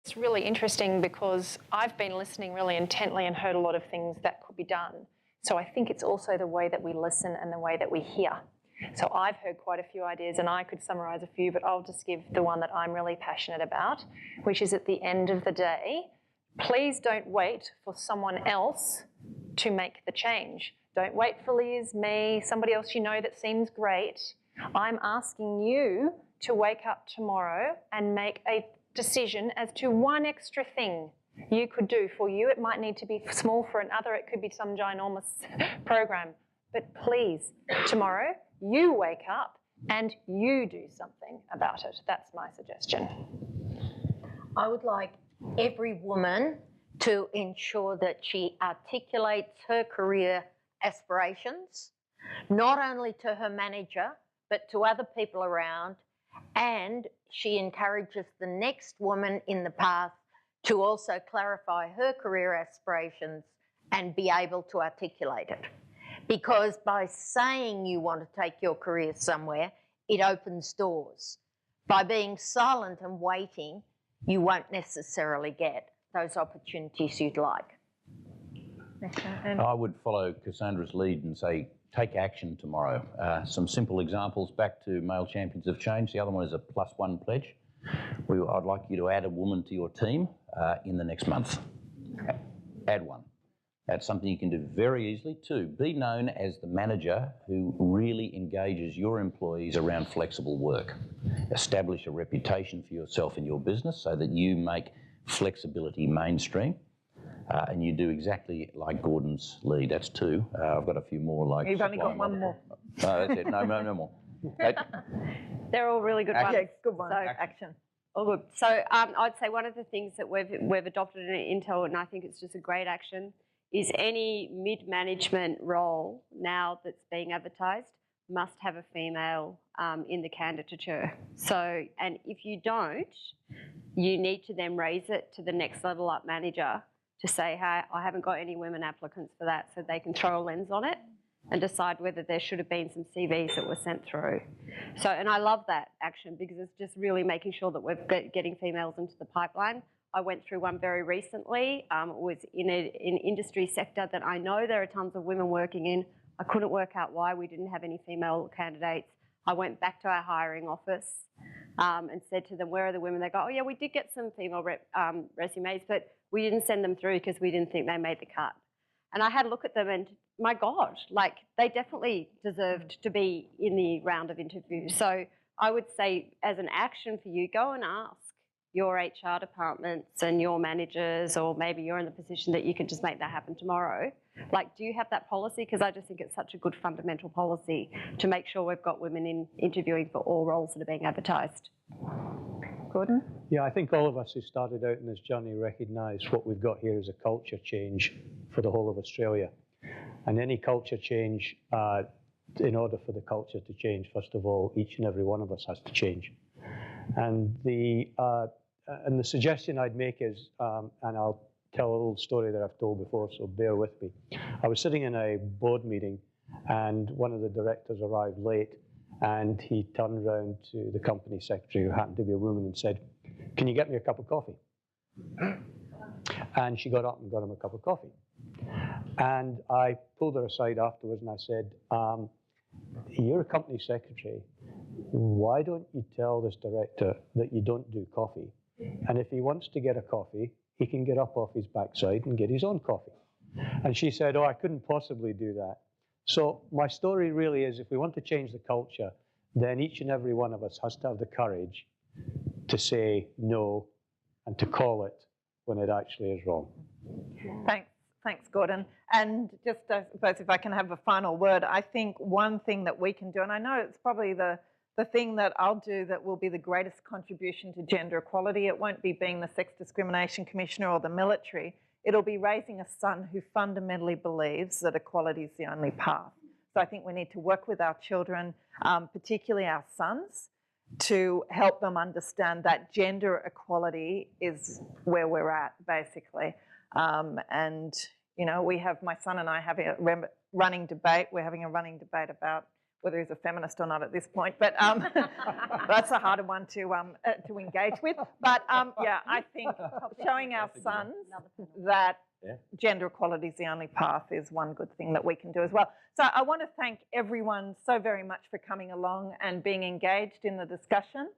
It's really interesting because I've been listening really intently and heard a lot of things that could be done. So I think it's also the way that we listen and the way that we hear. So I've heard quite a few ideas, and I could summarise a few, but I'll just give the one that I'm really passionate about, which is at the end of the day, please don't wait for someone else to make the change. Don't wait for Liz, me, somebody else you know that seems great. I'm asking you to wake up tomorrow and make a decision as to one extra thing you could do. For you, it might need to be small. For another, it could be some ginormous program. But please, tomorrow, you wake up and you do something about it. That's my suggestion. I would like every woman to ensure that she articulates her career aspirations, not only to her manager, but to other people around, and she encourages the next woman in the path to also clarify her career aspirations and be able to articulate it. Because by saying you want to take your career somewhere, it opens doors. By being silent and waiting, you won't necessarily get those opportunities you'd like. I would follow Cassandra's lead and say, take action tomorrow. Some simple examples back to Male Champions of Change. The other one is a +1 pledge. I'd like you to add a woman to your team in the next month. Add one. That's something you can do very easily. 2, be known as the manager who really engages your employees around flexible work. Establish a reputation for yourself in your business so that you make flexibility mainstream. And you do exactly like Gordon's lead. That's 2. I've got a few more like... You've only got one more. No, that's it. No more. They're all really good ones. Yeah, good one. So, action. all good. So I'd say one of the things that we've adopted in Intel, and I think it's just a great action, is any mid-management role now that's being advertised must have a female in the candidature. So, and if you don't, you need to then raise it to the next level up manager to say, hey, I haven't got any women applicants for that, so they can throw a lens on it and decide whether there should have been some CVs that were sent through. So, and I love that action because it's just really making sure that we're getting females into the pipeline. I went through one very recently. It was in an industry sector that I know there are tons of women working in. I couldn't work out why we didn't have any female candidates. I went back to our hiring office and said to them, where are the women? They go, oh yeah, we did get some female resumes, but we didn't send them through because we didn't think they made the cut. And I had a look at them and my God, like they definitely deserved to be in the round of interviews. So I would say as an action for you, go and ask your HR departments and your managers, or maybe you're in the position that you can just make that happen tomorrow. Like, do you have that policy? Because I just think it's such a good fundamental policy to make sure we've got women in interviewing for all roles that are being advertised. Gordon? Yeah, I think all of us who started out in this journey recognise what we've got here is a culture change for the whole of Australia. And any culture change, in order for the culture to change, first of all, each and every one of us has to change. And the suggestion I'd make is, and I'll tell a little story that I've told before, so bear with me. I was sitting in a board meeting and one of the directors arrived late and he turned around to the company secretary, who happened to be a woman, and said, can you get me a cup of coffee? And she got up and got him a cup of coffee. And I pulled her aside afterwards and I said, you're a company secretary. Why don't you tell this director that you don't do coffee? And if he wants to get a coffee, he can get up off his backside and get his own coffee. And she said, oh, I couldn't possibly do that. So my story really is, if we want to change the culture, then each and every one of us has to have the courage to say no and to call it when it actually is wrong. Thanks, Gordon. And just, I suppose, if I can have a final word, I think one thing that we can do, and I know it's probably the thing that I'll do that will be the greatest contribution to gender equality. It won't be being the Sex Discrimination Commissioner or the military. It'll be raising a son who fundamentally believes that equality is the only path. So I think we need to work with our children, particularly our sons, to help them understand that gender equality is where we're at, basically. And, you know, we have, my son and I having a running debate. We're having a running debate about whether he's a feminist or not at this point, but that's a harder one to engage with. But yeah, I think showing our sons that gender equality is the only path is one good thing that we can do as well. So I want to thank everyone so very much for coming along and being engaged in the discussion.